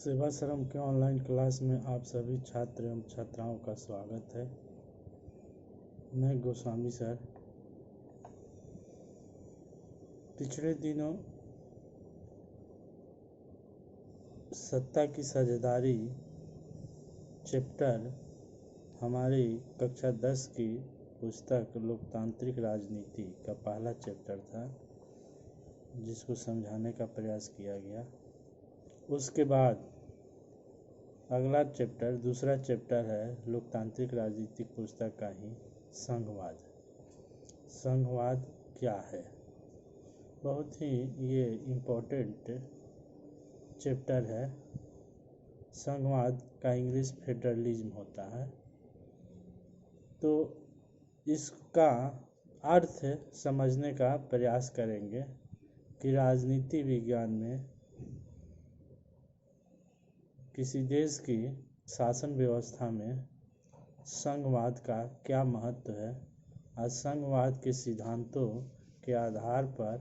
सेवाश्रम के online class में आप सभी छात्र एवं छात्राओं का स्वागत है। मैं गोस्वामी सर। पिछले दिनों सत्ता की साझेदारी चैप्टर हमारी कक्षा 10 की पुस्तक लोकतांत्रिक राजनीति का पहला चैप्टर था, जिसको समझाने का प्रयास किया गया। उसके बाद अगला चैप्टर, दूसरा चैप्टर है लोकतांत्रिक राजनीतिक पुस्तक का ही संघवाद। संघवाद क्या है? बहुत ही ये इम्पोर्टेंट चैप्टर है। संघवाद का इंग्लिश फेडरलिज्म होता है। तो इसका अर्थ समझने का प्रयास करेंगे कि राजनीति विज्ञान में किसी देश की शासन व्यवस्था में संघवाद का क्या महत्व है और संघवाद के सिद्धांतों के आधार पर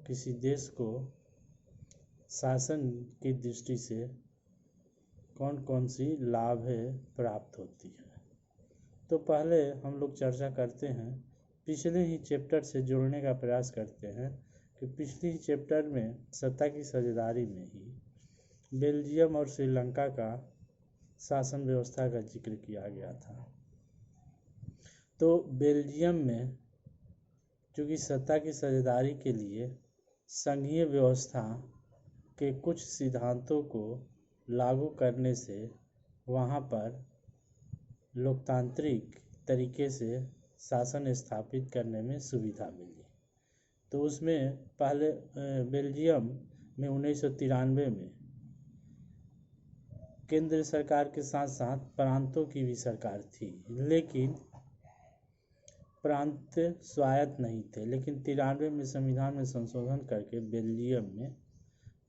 किसी देश को शासन की दृष्टि से कौन कौन सी लाभ प्राप्त होती है। तो पहले हम लोग चर्चा करते हैं, पिछले ही चैप्टर से जोड़ने का प्रयास करते हैं कि पिछले ही चैप्टर में सत्ता की साझेदारी में ही बेल्जियम और श्रीलंका का शासन व्यवस्था का जिक्र किया गया था। तो बेल्जियम में चूँकि सत्ता की साझेदारी के लिए संघीय व्यवस्था के कुछ सिद्धांतों को लागू करने से वहाँ पर लोकतांत्रिक तरीके से शासन स्थापित करने में सुविधा मिली। तो उसमें पहले बेल्जियम में 1993 में केंद्र सरकार के साथ साथ प्रांतों की भी सरकार थी, लेकिन प्रांत स्वायत्त नहीं थे। लेकिन 93 में संविधान में संशोधन करके बेल्जियम में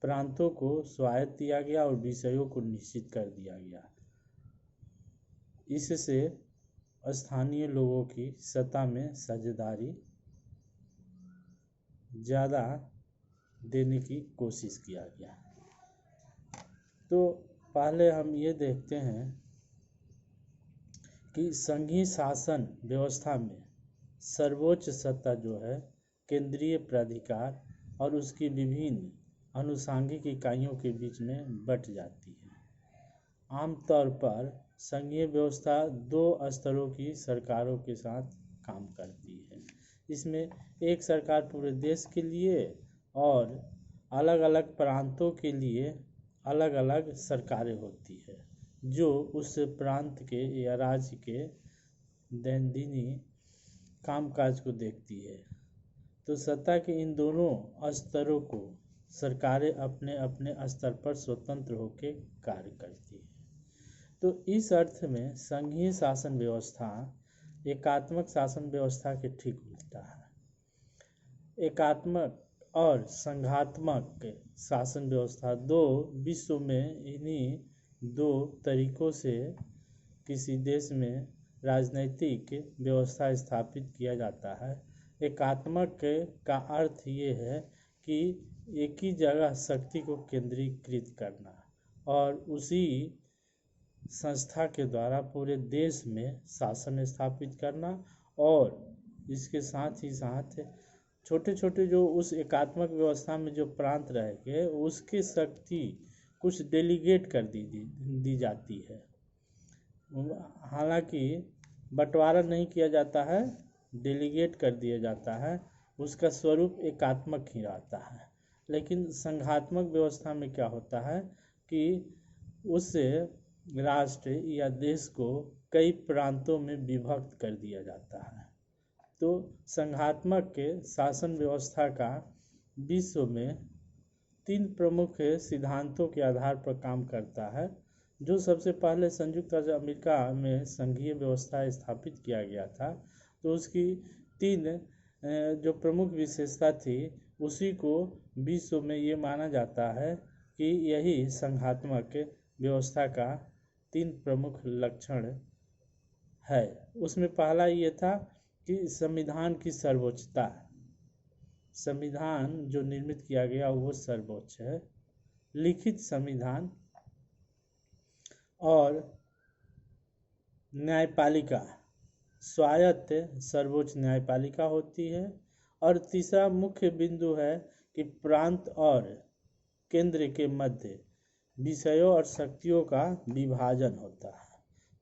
प्रांतों को स्वायत्त दिया गया और विषयों को निश्चित कर दिया गया। इससे स्थानीय लोगों की सत्ता में साझेदारी ज़्यादा देने की कोशिश किया गया। तो पहले हम ये देखते हैं कि संघीय शासन व्यवस्था में सर्वोच्च सत्ता जो है केंद्रीय प्राधिकार और उसकी विभिन्न अनुषांगिक इकाइयों के बीच में बट जाती है। आमतौर पर संघीय व्यवस्था 2 स्तरों की सरकारों के साथ काम करती है। इसमें एक सरकार पूरे देश के लिए और अलग अलग प्रांतों के लिए अलग अलग सरकारें होती है, जो उस प्रांत के या राज्य के दैनंदिन कामकाज को देखती है। तो सत्ता के इन दोनों स्तरों को सरकारें अपने अपने स्तर पर स्वतंत्र होकर कार्य करती है। तो इस अर्थ में संघीय शासन व्यवस्था एकात्मक शासन व्यवस्था के ठीक उल्टा है। एकात्मक और संघात्मक शासन व्यवस्था 2 विश्व में इन्हीं 2 तरीकों से किसी देश में राजनैतिक व्यवस्था स्थापित किया जाता है। एकात्मक का अर्थ ये है कि एक ही जगह शक्ति को केंद्रीकृत करना और उसी संस्था के द्वारा पूरे देश में शासन स्थापित करना, और इसके साथ ही साथ छोटे छोटे जो उस एकात्मक व्यवस्था में जो प्रांत रहेंगे उसकी शक्ति कुछ डेलीगेट कर दी जाती है। हालांकि बंटवारा नहीं किया जाता है, डेलीगेट कर दिया जाता है। उसका स्वरूप एकात्मक ही रहता है। लेकिन संघात्मक व्यवस्था में क्या होता है कि उस राष्ट्र या देश को कई प्रांतों में विभक्त कर दिया जाता है। तो संघात्मक के शासन व्यवस्था का विश्व में 3 प्रमुख सिद्धांतों के आधार पर काम करता है। जो सबसे पहले संयुक्त राज्य अमेरिका में संघीय व्यवस्था स्थापित किया गया था, तो उसकी 3 जो प्रमुख विशेषता थी, उसी को विश्व में ये माना जाता है कि यही संघात्मक व्यवस्था का 3 प्रमुख लक्षण है। उसमें पहला ये था कि संविधान की सर्वोच्चता। संविधान जो निर्मित किया गया वो सर्वोच्च है। लिखित संविधान और न्यायपालिका स्वायत्त सर्वोच्च न्यायपालिका होती है। और तीसरा मुख्य बिंदु है कि प्रांत और केंद्र के मध्य विषयों और शक्तियों का विभाजन होता है।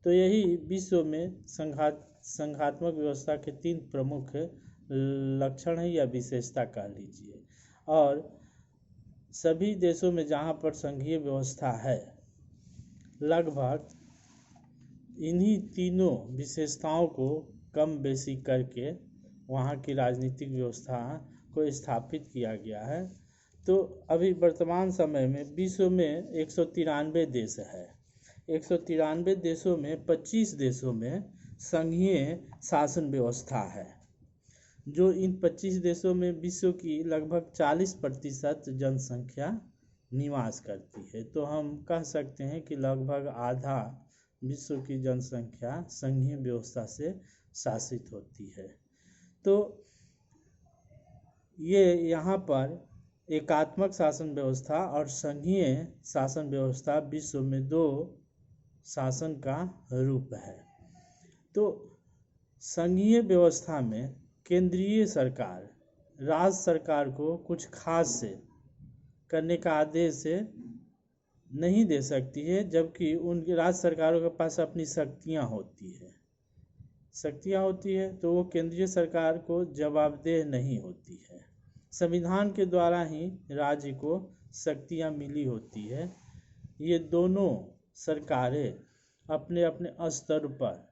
तो यही विश्व में संघात्मक व्यवस्था के तीन प्रमुख लक्षण है या विशेषता कह लीजिए। और सभी देशों में जहाँ पर संघीय व्यवस्था है, लगभग इन्हीं तीनों विशेषताओं को कम बेसी करके वहाँ की राजनीतिक व्यवस्था को स्थापित किया गया है। तो अभी वर्तमान समय में विश्व में 193 देश है। 193 देशों में 25 देशों में संघीय शासन व्यवस्था है, जो इन 25 देशों में विश्व की लगभग 40% जनसंख्या निवास करती है। तो हम कह सकते हैं कि लगभग आधा विश्व की जनसंख्या संघीय व्यवस्था से शासित होती है। तो ये यहाँ पर एकात्मक शासन व्यवस्था और संघीय शासन व्यवस्था विश्व में दो शासन का रूप है। तो संघीय व्यवस्था में केंद्रीय सरकार राज्य सरकार को कुछ खास से करने का आदेश नहीं दे सकती है, जबकि उनकी राज्य सरकारों के पास अपनी शक्तियाँ होती है तो वो केंद्रीय सरकार को जवाबदेह नहीं होती है। संविधान के द्वारा ही राज्य को शक्तियाँ मिली होती है। ये दोनों सरकारें अपने अपने स्तर पर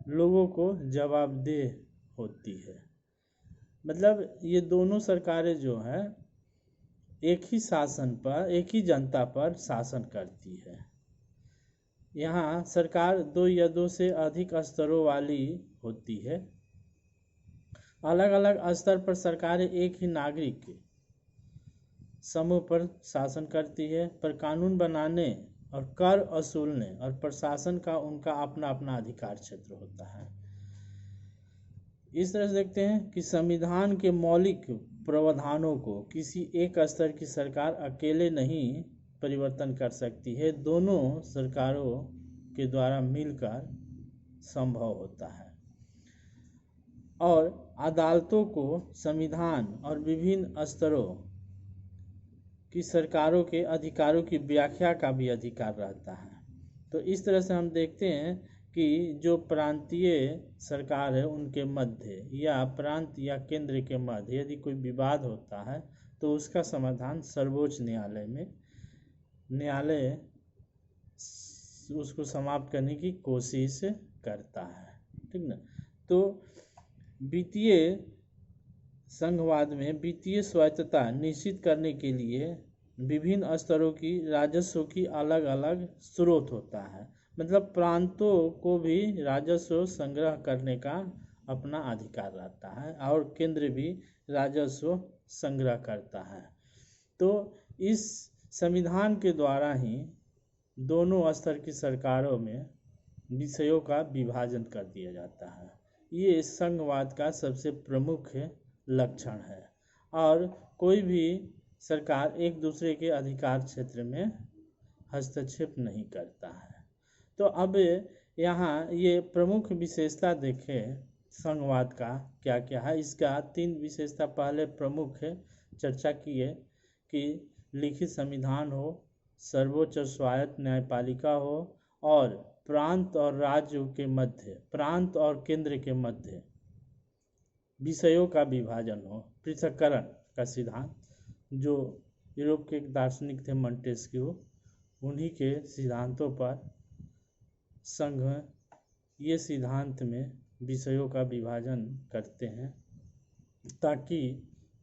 लोगों को जवाबदेह होती है। मतलब ये दोनों सरकारें जो हैं एक ही शासन पर, एक ही जनता पर शासन करती है। यहाँ सरकार दो या दो से अधिक स्तरों वाली होती है। अलग अलग स्तर पर सरकारें एक ही नागरिक समूह पर शासन करती है, पर कानून बनाने और कर वसूलने और प्रशासन का उनका अपना अपना अधिकार क्षेत्र होता है। इस तरह से देखते हैं कि संविधान के मौलिक प्रावधानों को किसी एक स्तर की सरकार अकेले नहीं परिवर्तन कर सकती है, दोनों सरकारों के द्वारा मिलकर संभव होता है। और अदालतों को संविधान और विभिन्न स्तरों की सरकारों के अधिकारों की व्याख्या का भी अधिकार रहता है। तो इस तरह से हम देखते हैं कि जो प्रांतीय सरकार है उनके मध्य या प्रांत या केंद्र के मध्य यदि कोई विवाद होता है तो उसका समाधान सर्वोच्च न्यायालय उसको समाप्त करने की कोशिश करता है। ठीक ना। तो वित्तीय संघवाद में वित्तीय स्वायत्तता निश्चित करने के लिए विभिन्न स्तरों की राजस्व की अलग अलग स्रोत होता है। मतलब प्रांतों को भी राजस्व संग्रह करने का अपना अधिकार रहता है और केंद्र भी राजस्व संग्रह करता है। तो इस संविधान के द्वारा ही दोनों स्तर की सरकारों में विषयों का विभाजन कर दिया जाता है। ये संघवाद का सबसे प्रमुख लक्षण है। और कोई भी सरकार एक दूसरे के अधिकार क्षेत्र में हस्तक्षेप नहीं करता है। तो अब यहाँ ये प्रमुख विशेषता देखें संघवाद का क्या क्या है। इसका 3 विशेषता पहले प्रमुख चर्चा की है कि लिखित संविधान हो, सर्वोच्च स्वायत्त न्यायपालिका हो और प्रांत और राज्यों के मध्य, प्रांत और केंद्र के मध्य विषयों का विभाजन हो। पृथक्करण का सिद्धांत जो यूरोप के एक दार्शनिक थे मोंटेस्क्यू, उन्हीं के सिद्धांतों पर संघ ये सिद्धांत में विषयों का विभाजन करते हैं ताकि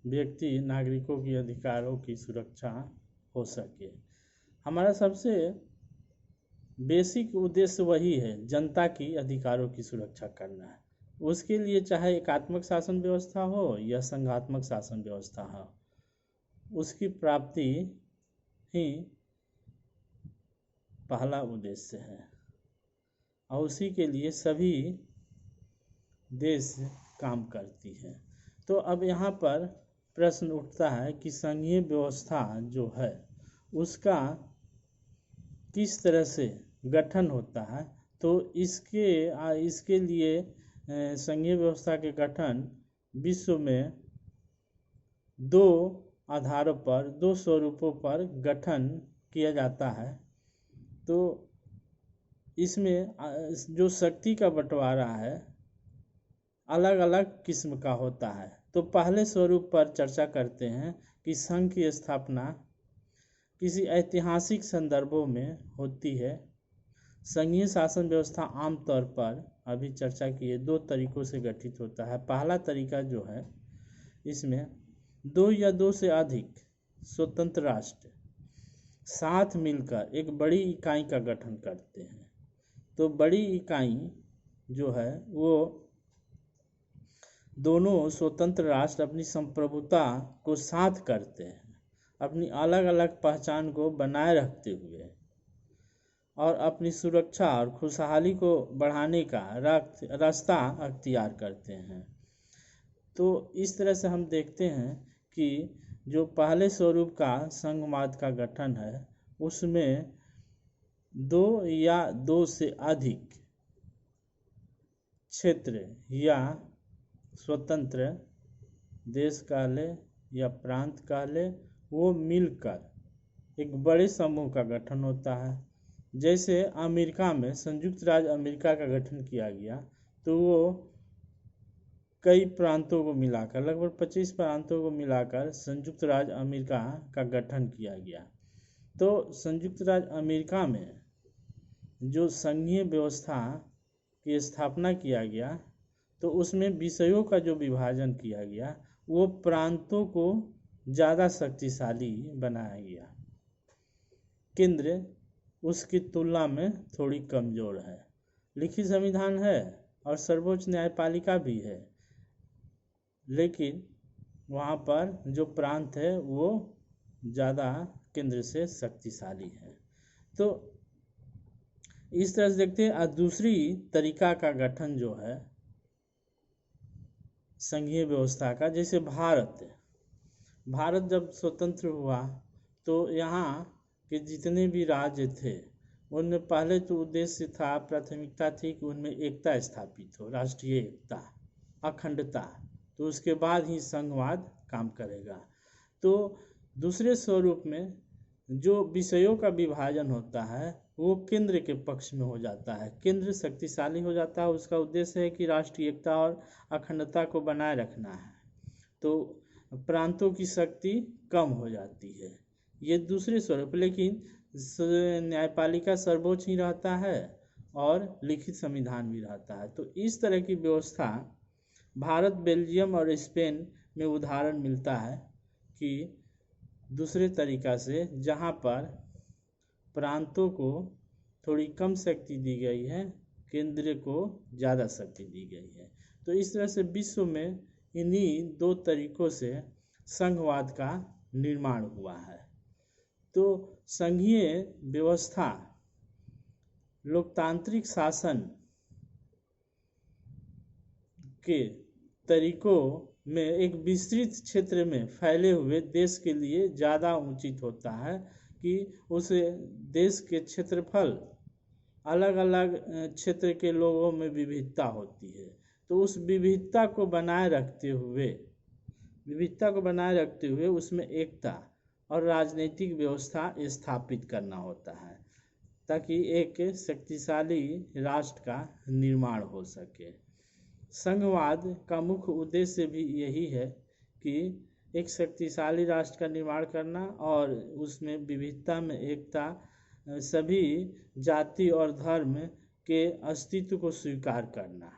व्यक्ति नागरिकों के अधिकारों की सुरक्षा हो सके। हमारा सबसे बेसिक उद्देश्य वही है, जनता की अधिकारों की सुरक्षा करना है। उसके लिए चाहे एकात्मक शासन व्यवस्था हो या संघात्मक शासन व्यवस्था हो, उसकी प्राप्ति ही पहला उद्देश्य है और उसी के लिए सभी देश काम करती है। तो अब यहाँ पर प्रश्न उठता है कि संघीय व्यवस्था जो है उसका किस तरह से गठन होता है, तो इसके लिए संघीय व्यवस्था के गठन विश्व में दो आधारों पर, दो स्वरूपों पर गठन किया जाता है। तो इसमें जो शक्ति का बंटवारा है अलग अलग किस्म का होता है। तो पहले स्वरूप पर चर्चा करते हैं कि संघ की स्थापना किसी ऐतिहासिक संदर्भों में होती है। संघीय शासन व्यवस्था आमतौर पर, अभी चर्चा किए, दो तरीकों से गठित होता है। पहला तरीका जो है, इसमें दो या दो से अधिक स्वतंत्र राष्ट्र साथ मिलकर एक बड़ी इकाई का गठन करते हैं। तो बड़ी इकाई जो है वो दोनों स्वतंत्र राष्ट्र अपनी संप्रभुता को साथ करते हैं, अपनी अलग अलग पहचान को बनाए रखते हुए, और अपनी सुरक्षा और खुशहाली को बढ़ाने का रास्ता अख्तियार करते हैं। तो इस तरह से हम देखते हैं कि जो पहले स्वरूप का संघवाद का गठन है उसमें दो या दो से अधिक क्षेत्र या स्वतंत्र देश कह ले या प्रांत कह ले, वो मिलकर एक बड़े समूह का गठन होता है। जैसे अमेरिका में संयुक्त राज्य अमेरिका का गठन किया गया, तो वो कई प्रांतों को मिलाकर, लगभग 25 प्रांतों को मिलाकर संयुक्त राज्य अमेरिका का गठन किया गया। तो संयुक्त राज्य अमेरिका में जो संघीय व्यवस्था की स्थापना किया गया, तो उसमें विषयों का जो विभाजन किया गया वो प्रांतों को ज़्यादा शक्तिशाली बनाया गया। केंद्र उसकी तुलना में थोड़ी कमज़ोर है। लिखित संविधान है और सर्वोच्च न्यायपालिका भी है, लेकिन वहाँ पर जो प्रांत है वो ज़्यादा केंद्र से शक्तिशाली है। तो इस तरह से देखते हैं। दूसरी तरीका का गठन जो है संघीय व्यवस्था का, जैसे भारत जब स्वतंत्र हुआ तो यहाँ के जितने भी राज्य थे उनमें पहले तो उद्देश्य था, प्राथमिकता थी कि उनमें एकता स्थापित हो, राष्ट्रीय एकता, अखंडता। तो उसके बाद ही संघवाद काम करेगा। तो दूसरे स्वरूप में जो विषयों का विभाजन होता है वो केंद्र के पक्ष में हो जाता है, केंद्र शक्तिशाली हो जाता है। उसका उद्देश्य है कि राष्ट्रीय एकता और अखंडता को बनाए रखना है, तो प्रांतों की शक्ति कम हो जाती है। ये दूसरे स्वरूप। लेकिन न्यायपालिका सर्वोच्च ही रहता है और लिखित संविधान भी रहता है। तो इस तरह की व्यवस्था भारत, बेल्जियम और स्पेन में उदाहरण मिलता है कि दूसरे तरीका से, जहाँ पर प्रांतों को थोड़ी कम शक्ति दी गई है, केंद्र को ज़्यादा शक्ति दी गई है। तो इस तरह से विश्व में इन्हीं दो तरीकों से संघवाद का निर्माण हुआ है। तो संघीय व्यवस्था लोकतांत्रिक शासन के तरीकों में एक विस्तृत क्षेत्र में फैले हुए देश के लिए ज़्यादा उचित होता है कि उस देश के क्षेत्रफल, अलग अलग क्षेत्र के लोगों में विविधता होती है। तो उस विविधता को बनाए रखते हुए उसमें एकता और राजनीतिक व्यवस्था स्थापित करना होता है, ताकि एक शक्तिशाली राष्ट्र का निर्माण हो सके। संघवाद का मुख्य उद्देश्य भी यही है कि एक शक्तिशाली राष्ट्र का निर्माण करना और उसमें विविधता में एकता, सभी जाति और धर्म के अस्तित्व को स्वीकार करना,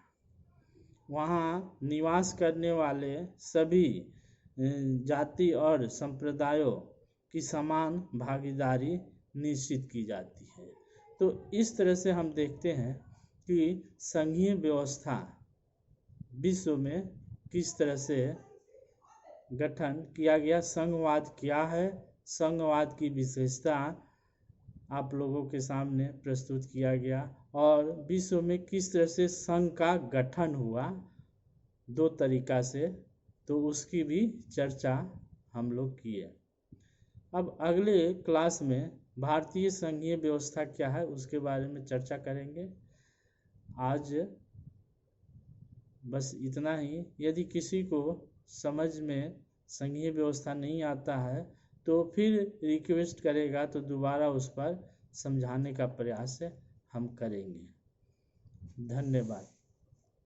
वहाँ निवास करने वाले सभी जाति और संप्रदायों की समान भागीदारी निश्चित की जाती है। तो इस तरह से हम देखते हैं कि संघीय व्यवस्था विश्व में किस तरह से गठन किया गया। संघवाद क्या है, संघवाद की विशेषता आप लोगों के सामने प्रस्तुत किया गया, और विश्व में किस तरह से संघ का गठन हुआ दो तरीका से, तो उसकी भी चर्चा हम लोग किए। अब अगले क्लास में भारतीय संघीय व्यवस्था क्या है उसके बारे में चर्चा करेंगे। आज बस इतना ही। यदि किसी को समझ में संघीय व्यवस्था नहीं आता है तो फिर रिक्वेस्ट करेगा तो दोबारा उस पर समझाने का प्रयास हम करेंगे। धन्यवाद।